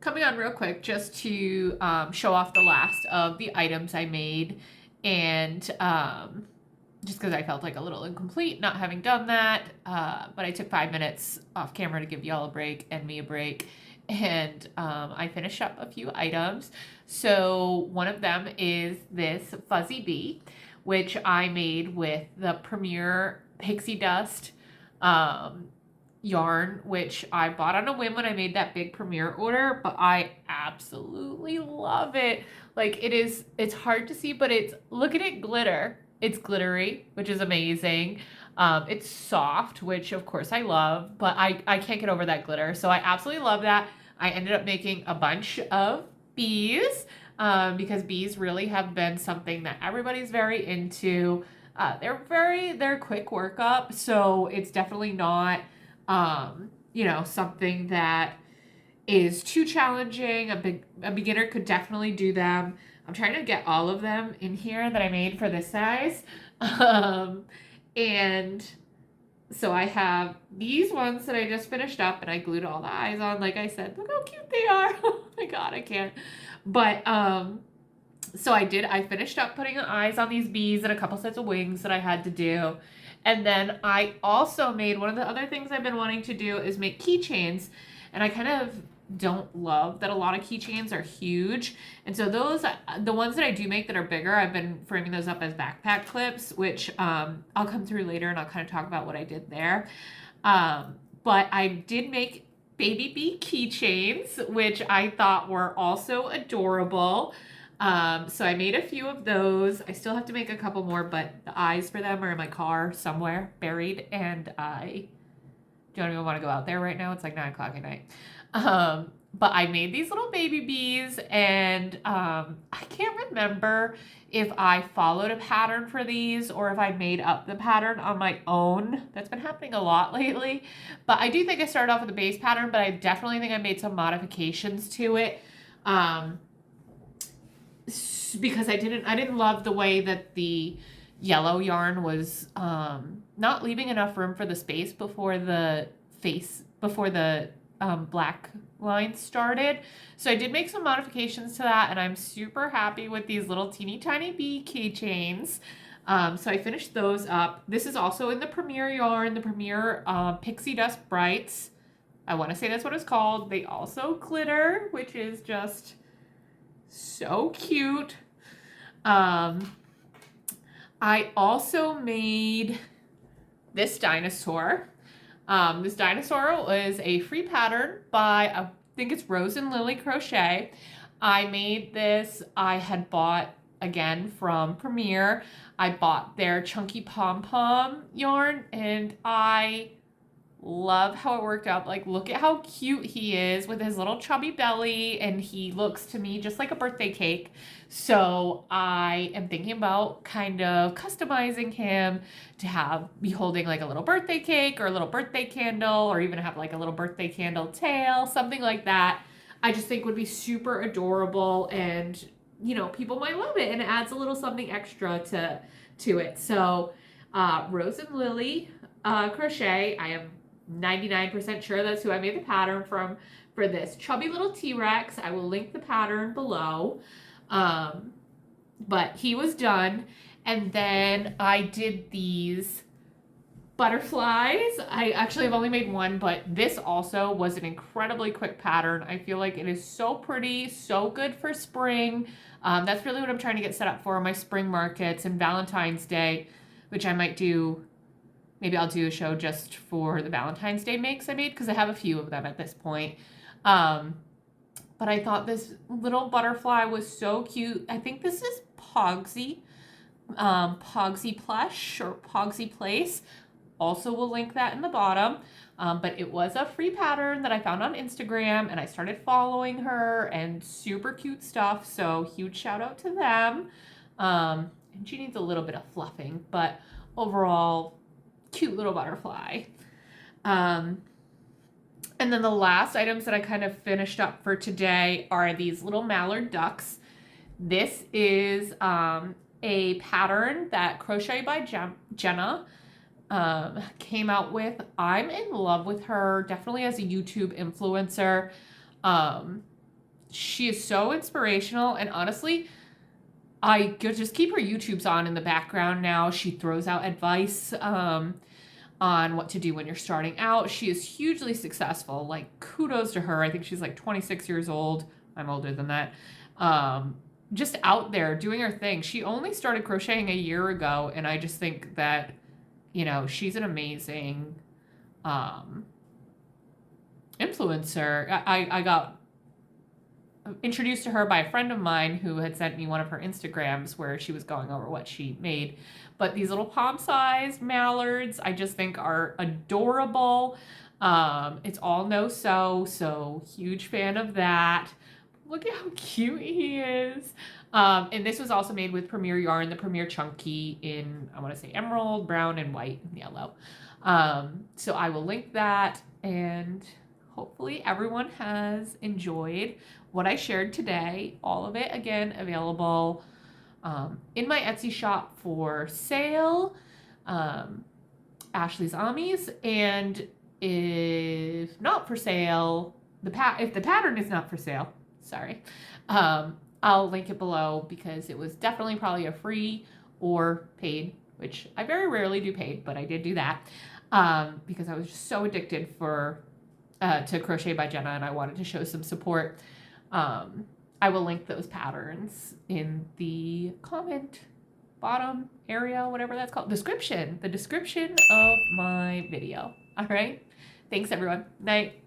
coming on real quick just to show off the last of the items I made, and just because I felt like a little incomplete not having done that, but I took 5 minutes off camera to give y'all a break and me a break, and I finished up a few items. So one of them is this fuzzy bee, which I made with the Premier Pixie Dust yarn, which I bought on a whim when I made that big Premier order, but I absolutely love it. Like it's hard to see, but look at it glitter. It's glittery, which is amazing. It's soft, which of course I love, but I can't get over that glitter. So I absolutely love that. I ended up making a bunch of bees because bees really have been something that everybody's very into. They're quick workup, so it's definitely not something that is too challenging. A beginner could definitely do them. I'm trying to get all of them in here that I made for this size. And so I have these ones that I just finished up and I glued all the eyes on. Like I said, look how cute they are. Oh my God, I can't. But, so I finished up putting the eyes on these bees and a couple sets of wings that I had to do. And then I also made, one of the other things I've been wanting to do is make keychains. And I kind of don't love that a lot of keychains are huge. And so the ones that I do make that are bigger, I've been framing those up as backpack clips, which I'll come through later and I'll kind of talk about what I did there. But I did make baby bee keychains, which I thought were also adorable. So I made a few of those. I still have to make a couple more, but the eyes for them are in my car somewhere buried, and I don't even want to go out there right now. It's like 9 o'clock at night. But I made these little baby bees, and I can't remember if I followed a pattern for these or if I made up the pattern on my own. That's been happening a lot lately. But I do think I started off with a base pattern, but I definitely think I made some modifications to it. Because I didn't love the way that the yellow yarn was not leaving enough room for the space before the black line started. So I did make some modifications to that, and I'm super happy with these little teeny tiny bee keychains. So I finished those up. This is also in the Premier yarn, the Premier Pixie Dust Brights. I want to say that's what it's called. They also glitter, which is just so cute. I also made this dinosaur. This dinosaur was a free pattern by, I think it's Rose and Lily Crochet. I made this, I had bought, again, from Premier. I bought their Chunky Pom Pom yarn, and I love how it worked out. Like, look at how cute he is with his little chubby belly, and he looks to me just like a birthday cake. So I am thinking about kind of customizing him to be holding like a little birthday cake or a little birthday candle, or even have like a little birthday candle tail, something like that. I just think would be super adorable, and people might love it, and it adds a little something extra to it. So Rose and Lily Crochet, I am 99% sure that's who I made the pattern from for this chubby little T-Rex. I will link the pattern below. But he was done. And then I did these butterflies. I actually have only made one, but this also was an incredibly quick pattern. I feel like it is so pretty, so good for spring. That's really what I'm trying to get set up for my spring markets and Valentine's Day, which I might do. Maybe I'll do a show just for the Valentine's Day makes I made, because I have a few of them at this point. But I thought this little butterfly was so cute. I think this is Pogsy, Pogsy Plush or Pogsy Place. Also will link that in the bottom. But it was a free pattern that I found on Instagram, and I started following her, and super cute stuff. So huge shout out to them. And she needs a little bit of fluffing, but overall, cute little butterfly. And then the last items that I kind of finished up for today are these little mallard ducks. This is a pattern that Crochet by Jenna came out with. I'm in love with her, definitely as a YouTube influencer. she is so inspirational, and honestly, I just keep her YouTubes on in the background now. She throws out advice on what to do when you're starting out. She is hugely successful. Like, kudos to her. I think she's like 26 years old. I'm older than that. Just out there doing her thing. She only started crocheting a year ago, and I just think that, you know, she's an amazing influencer. I got introduced to her by a friend of mine who had sent me one of her Instagrams where she was going over what she made. But these little palm-sized mallards, I just think are adorable. It's all no-sew, so huge fan of that. Look at how cute he is. And this was also made with Premier Yarn, the Premier Chunky in, I want to say, emerald, brown, and white, and yellow. So I will link that, and hopefully everyone has enjoyed what I shared today. All of it, again, available in my Etsy shop for sale, Ashley's Amis, and if not for sale, if the pattern is not for sale, sorry, I'll link it below, because it was definitely probably a free or paid, which I very rarely do paid, but I did do that because I was just so addicted to Crochet by Jenna, and I wanted to show some support. I will link those patterns in the comment bottom area, whatever that's called, the description of my video. All right. Thanks, everyone. Night.